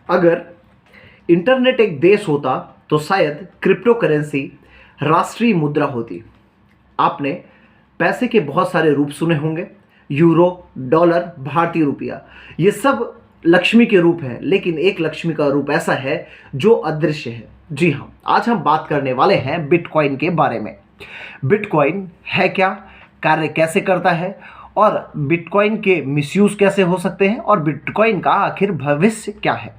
अगर इंटरनेट एक देश होता तो शायद क्रिप्टो करेंसी राष्ट्रीय मुद्रा होती। आपने पैसे के बहुत सारे रूप सुने होंगे, यूरो, डॉलर, भारतीय रुपया, ये सब लक्ष्मी के रूप हैं, लेकिन एक लक्ष्मी का रूप ऐसा है जो अदृश्य है। जी हाँ, आज हम बात करने वाले हैं बिटकॉइन के बारे में। बिटकॉइन है क्या, कार्य कैसे करता है और बिटकॉइन के मिसयूज कैसे हो सकते हैं और बिटकॉइन का आखिर भविष्य क्या है।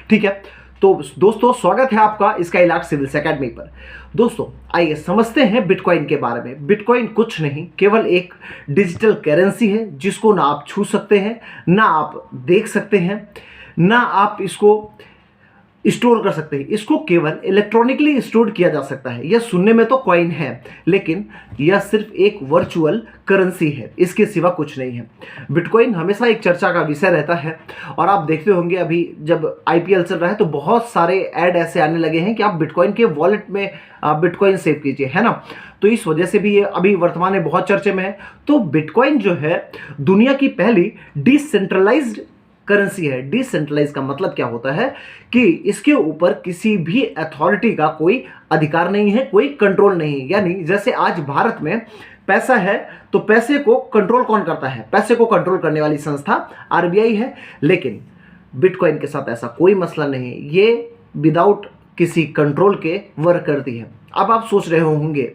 ठीक है, तो दोस्तों स्वागत है आपका स्काईलार्क सिविल्स एकेडमी पर। दोस्तों आइए समझते हैं बिटकॉइन के बारे में। बिटकॉइन कुछ नहीं, केवल एक डिजिटल करेंसी है जिसको ना आप छू सकते हैं, ना आप देख सकते हैं, ना आप इसको स्टोर कर सकते हैं। इसको केवल इलेक्ट्रॉनिकली स्टोर किया जा सकता है। यह सुनने में तो कॉइन है, लेकिन यह सिर्फ एक वर्चुअल करेंसी है, इसके सिवा कुछ नहीं है। बिटकॉइन हमेशा एक चर्चा का विषय रहता है और आप देखते होंगे अभी जब आईपीएल चल रहा है तो बहुत सारे ऐड ऐसे आने लगे हैं कि आप बिटकॉइन के वॉलेट में बिटकॉइन सेव कीजिए, है ना। तो इस वजह से भी ये अभी वर्तमान में बहुत चर्चे में है। तो बिटकॉइन जो है दुनिया की पहली डिसेंट्रलाइज्ड करेंसी है। डिसेंट्रलाइज का मतलब क्या होता है कि इसके ऊपर किसी भी अथॉरिटी का कोई अधिकार नहीं है, कोई कंट्रोल नहीं है। यानी जैसे आज भारत में पैसा है तो पैसे को कंट्रोल कौन करता है? पैसे को कंट्रोल करने वाली संस्था आरबीआई है। लेकिन बिटकॉइन के साथ ऐसा कोई मसला नहीं है, ये विदाउट किसी कंट्रोल के वर्क करती है। अब आप सोच रहे होंगे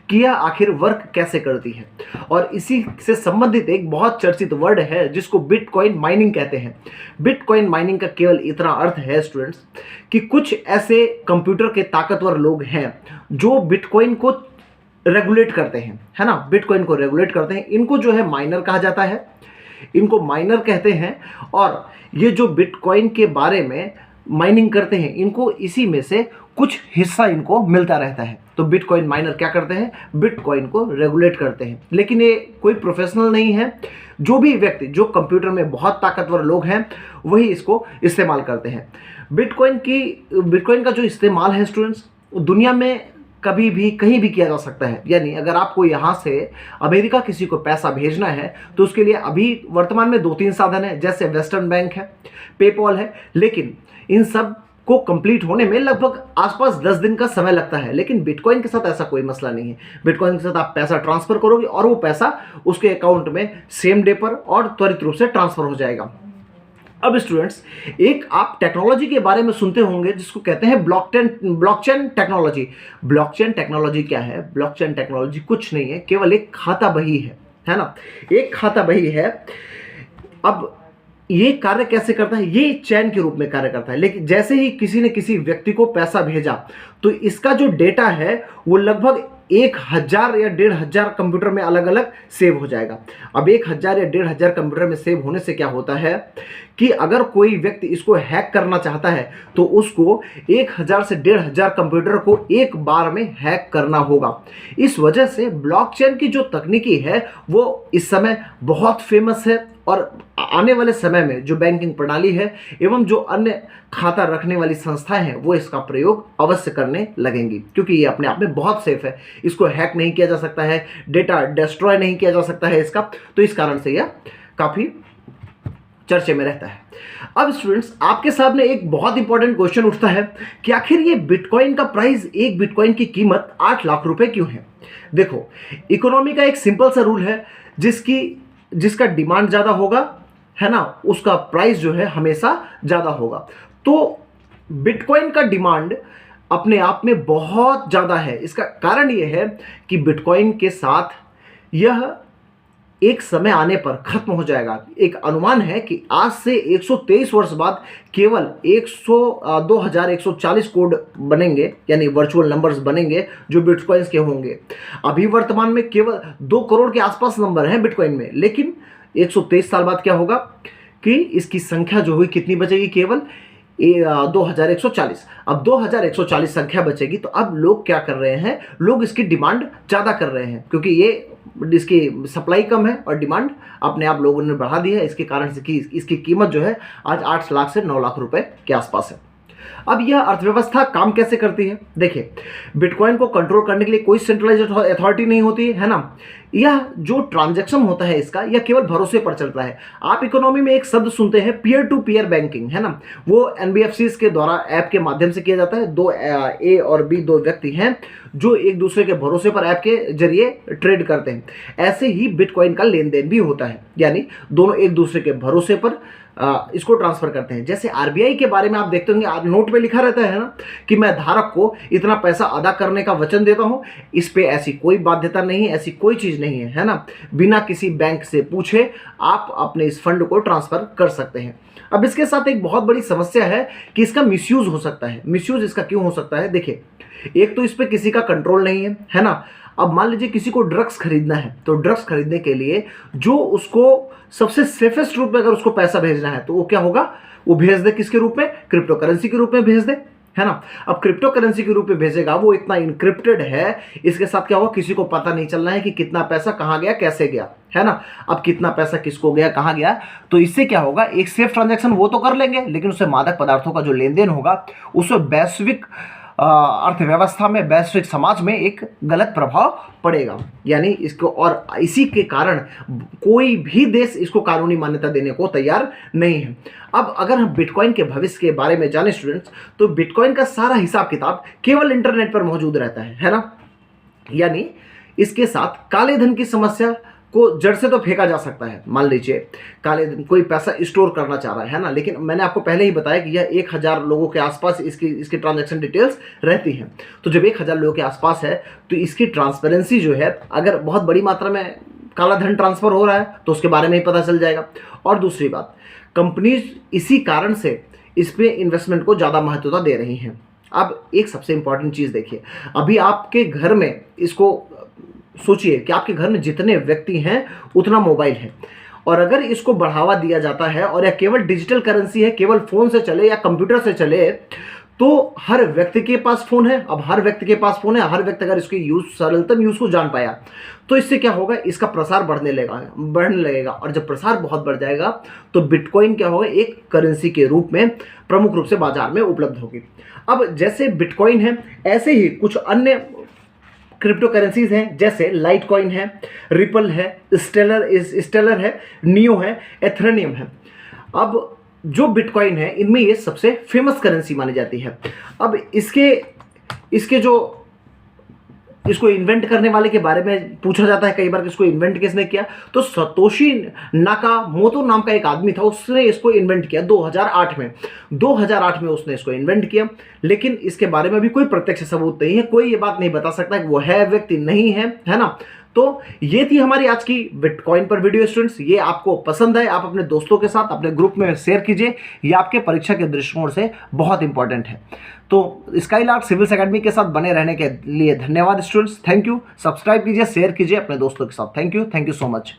कि यह आखिर वर्क कैसे करती है, और इसी से संबंधित एक बहुत चर्चित वर्ड है जिसको बिटकॉइन माइनिंग कहते हैं। बिटकॉइन माइनिंग का केवल इतना अर्थ है स्टूडेंट्स कि कुछ ऐसे कंप्यूटर के ताकतवर लोग हैं जो बिटकॉइन को रेगुलेट करते हैं, है ना। बिटकॉइन को रेगुलेट करते हैं। इनको जो है माइनर कहा जाता है, इनको माइनर कहते हैं। और ये जो बिटकॉइन के बारे में माइनिंग करते हैं, इनको इसी में से कुछ हिस्सा इनको मिलता रहता है। तो बिटकॉइन माइनर क्या करते हैं? बिटकॉइन को रेगुलेट करते हैं। लेकिन ये कोई प्रोफेशनल नहीं है। जो भी व्यक्ति, जो कंप्यूटर में बहुत ताकतवर लोग हैं, वही इसको इस्तेमाल करते हैं। बिटकॉइन का जो इस्तेमाल है स्टूडेंट्स, दुनिया में कभी भी कहीं भी किया जा सकता है। यानी अगर आपको यहाँ से अमेरिका किसी को पैसा भेजना है तो उसके लिए अभी वर्तमान में 2-3 साधन है, जैसे वेस्टर्न बैंक है, पेपॉल है। लेकिन इन सब को कंप्लीट होने में लगभग आसपास 10 दिन का समय लगता है। लेकिन बिटकॉइन के साथ ऐसा कोई मसला नहीं है। बिटकॉइन के साथ आप पैसा ट्रांसफर करोगे और वो पैसा उसके अकाउंट में सेम डे पर और त्वरित रूप से ट्रांसफर हो जाएगा। अब स्टूडेंट्स, एक आप टेक्नोलॉजी के बारे में सुनते होंगे जिसको कहते हैं ब्लॉकचेन टेक्नोलॉजी। ब्लॉकचेन टेक्नोलॉजी क्या है? ब्लॉकचेन टेक्नोलॉजी कुछ नहीं है, केवल एक खाता बही है ना। एक खाता बही है। अब ये कार्य कैसे करता है? ये चैन के रूप में कार्य करता है। लेकिन जैसे ही किसी ने किसी व्यक्ति को पैसा भेजा तो इसका जो डेटा है वो लगभग 1000 या 1500 कंप्यूटर में अलग अलग सेव हो जाएगा। अब 1000 या 1500 कंप्यूटर में सेव होने से क्या होता है कि अगर कोई व्यक्ति इसको हैक करना चाहता है तो उसको 1000 से 1500 कंप्यूटर को एक बार में हैक करना होगा। इस वजह से ब्लॉकचेन की जो तकनीकी है वो इस समय बहुत फेमस है और आने वाले समय में जो बैंकिंग प्रणाली है एवं जो अन्य खाता रखने वाली संस्थाएं हैं वो इसका प्रयोग अवश्य करने लगेंगी, क्योंकि ये अपने आप में बहुत सेफ है। इसको हैक नहीं किया जा सकता है, डेटा डिस्ट्रॉय नहीं किया जा सकता है इसका। तो इस कारण से यह काफ़ी चर्चे में रहता है। अब स्टूडेंट्स, आपके सामने एक बहुत इंपॉर्टेंट क्वेश्चन उठता है कि आखिर ये बिटकॉइन का प्राइस, एक बिटकॉइन की कीमत 8 लाख रुपए क्यों है? देखो, इकोनॉमी का एक सिंपल सा रूल है, जिसका डिमांड ज़्यादा होगा, है ना, उसका प्राइस जो है हमेशा ज़्यादा होगा। तो बिटकॉइन का डिमांड अपने आप में बहुत ज़्यादा है। इसका कारण यह है कि बिटकॉइन के साथ यह एक समय आने पर खत्म हो जाएगा। एक अनुमान है कि आज से 123 वर्ष बाद केवल 2140 कोड बनेंगे, यानी वर्चुअल नंबर्स बनेंगे जो बिटकॉइंस के होंगे। अभी वर्तमान में केवल 2 करोड़ के आसपास नंबर हैं बिटकॉइन में। लेकिन 123 साल बाद क्या होगा कि इसकी संख्या जो हुई कितनी बचेगी? केवल 2140। अब 2140 संख्या बचेगी तो अब लोग क्या कर रहे हैं? लोग इसकी डिमांड ज़्यादा कर रहे हैं, क्योंकि इसकी सप्लाई कम है और डिमांड अपने आप लोगों ने बढ़ा दी है। इसके कारण से कि इसकी कीमत जो है आज 8 लाख से 9 लाख रुपए के आसपास है। अब यह अर्थव्यवस्था काम कैसे करती है? देखिए, बिटकॉइन को कंट्रोल करने के लिए कोई सेंट्रलाइज्ड अथॉरिटी नहीं होती है ना। यह जो ट्रांजैक्शन होता है इसका, यह केवल भरोसे पर चलता है। आप इकोनॉमी में एक शब्द सुनते हैं, पीयर टू पीयर बैंकिंग, है ना। वो एनबीएफसीज के द्वारा ऐप के माध्यम से किया जाता है। दो ए और बी दो व्यक्ति हैं जो एक दूसरे के भरोसे पर ऐप के जरिए ट्रेड करते हैं। ऐसे ही बिटकॉइन का लेन देन भी होता है, यानी दोनों एक दूसरे के भरोसे पर इसको ट्रांसफर करते हैं। जैसे आरबीआई के बारे में आप देखते होंगे, नोट पे लिखा रहता है ना कि मैं धारक को इतना पैसा अदा करने का वचन देता हूं। इस पे ऐसी कोई बाध्यता नहीं है, ऐसी कोई चीज नहीं है ना। बिना किसी बैंक से पूछे आप अपने इस फंड को ट्रांसफर कर सकते हैं। अब इसके साथ एक बहुत बड़ी समस्या है कि इसका मिसयूज हो सकता है। मिसयूज इसका क्यों हो सकता है? देखिए, एक तो इस पे किसी का कंट्रोल नहीं है ना। अब मान लीजिए किसी को ड्रग्स खरीदना है, तो ड्रग्स खरीदने के लिए जो उसको सबसे सेफेस्ट रूप में अगर उसको पैसा भेजना है तो वो क्या होगा, वो भेज दे किसके रूप में? क्रिप्टो करेंसी के रूप में भेज दे, है ना। अब क्रिप्टो करेंसी के रूप में भेजेगा, वो इतना इनक्रिप्टेड है, इसके साथ क्या होगा, किसी को पता नहीं चलना है कि कितना पैसा कहाँ गया, कैसे गया, है ना। अब कितना पैसा किसको गया, कहाँ गया, तो इससे क्या होगा, एक सेफ ट्रांजैक्शन वो तो कर लेंगे, लेकिन उससे मादक पदार्थों का जो लेन देन होगा उससे वैश्विक अर्थव्यवस्था में, वैश्विक समाज में एक गलत प्रभाव पड़ेगा। यानी इसको, और इसी के कारण कोई भी देश इसको कानूनी मान्यता देने को तैयार नहीं है। अब अगर हम बिटकॉइन के भविष्य के बारे में जाने स्टूडेंट्स, तो बिटकॉइन का सारा हिसाब किताब केवल इंटरनेट पर मौजूद रहता है ना। यानी इसके साथ काले धन की समस्या को जड़ से तो फेंका जा सकता है। मान लीजिए काले धन, कोई पैसा स्टोर करना चाह रहा है ना, लेकिन मैंने आपको पहले ही बताया कि यह 1000 लोगों के आसपास इसकी ट्रांजैक्शन डिटेल्स रहती हैं। तो जब 1000 लोगों के आसपास है तो इसकी ट्रांसपेरेंसी जो है, अगर बहुत बड़ी मात्रा में काला धन ट्रांसफर हो रहा है तो उसके बारे में ही पता चल जाएगा। और दूसरी बात, कंपनीज इसी कारण से इस पे इन्वेस्टमेंट को ज़्यादा महत्वता दे रही हैं। अब एक सबसे इंपॉर्टेंट चीज़ देखिए, अभी आपके घर में, इसको सोचिए कि आपके घर में जितने व्यक्ति हैं उतना मोबाइल है, और अगर इसको बढ़ावा दिया जाता है और यह केवल डिजिटल करेंसी है, केवल फ़ोन से चले या कंप्यूटर से चले, तो हर व्यक्ति के पास फ़ोन है। अब हर व्यक्ति के पास फ़ोन है, हर व्यक्ति अगर इसके सरलतम यूज़ को जान पाया तो इससे क्या होगा, इसका प्रसार बढ़ने लगेगा। और जब प्रसार बहुत बढ़ जाएगा तो बिटकॉइन क्या होगा, एक करेंसी के रूप में प्रमुख रूप से बाजार में उपलब्ध होगी। अब जैसे बिटकॉइन है, ऐसे ही कुछ अन्य क्रिप्टो करेंसीज हैं, जैसे लाइट कॉइन है, रिपल है, स्टेलर है, नियो है, एथेरियम है। अब जो बिटकॉइन है, इनमें ये सबसे फेमस करेंसी मानी जाती है। अब इसके जो इसको इन्वेंट करने वाले के बारे में पूछा जाता है कई बार कि इसको इन्वेंट किसने किया, तो सतोशी नाकामोटो नाम का एक आदमी था, उसने इसको इन्वेंट किया 2008 में। 2008 में उसने इसको इन्वेंट किया, लेकिन इसके बारे में भी कोई प्रत्यक्ष सबूत नहीं है। कोई ये बात नहीं बता सकता कि वो है व्यक्ति नहीं है ना। तो ये थी हमारी आज की बिटकॉइन पर वीडियो स्टूडेंट्स। ये आपको पसंद है, आप अपने दोस्तों के साथ अपने ग्रुप में शेयर कीजिए, ये आपके परीक्षा के दृष्टिकोण से बहुत इंपॉर्टेंट है। तो स्काईलार्क सिविल्स एकेडमी के साथ बने रहने के लिए धन्यवाद स्टूडेंट्स। Thank you. सब्सक्राइब कीजिए, शेयर कीजिए अपने दोस्तों के साथ। Thank you so much.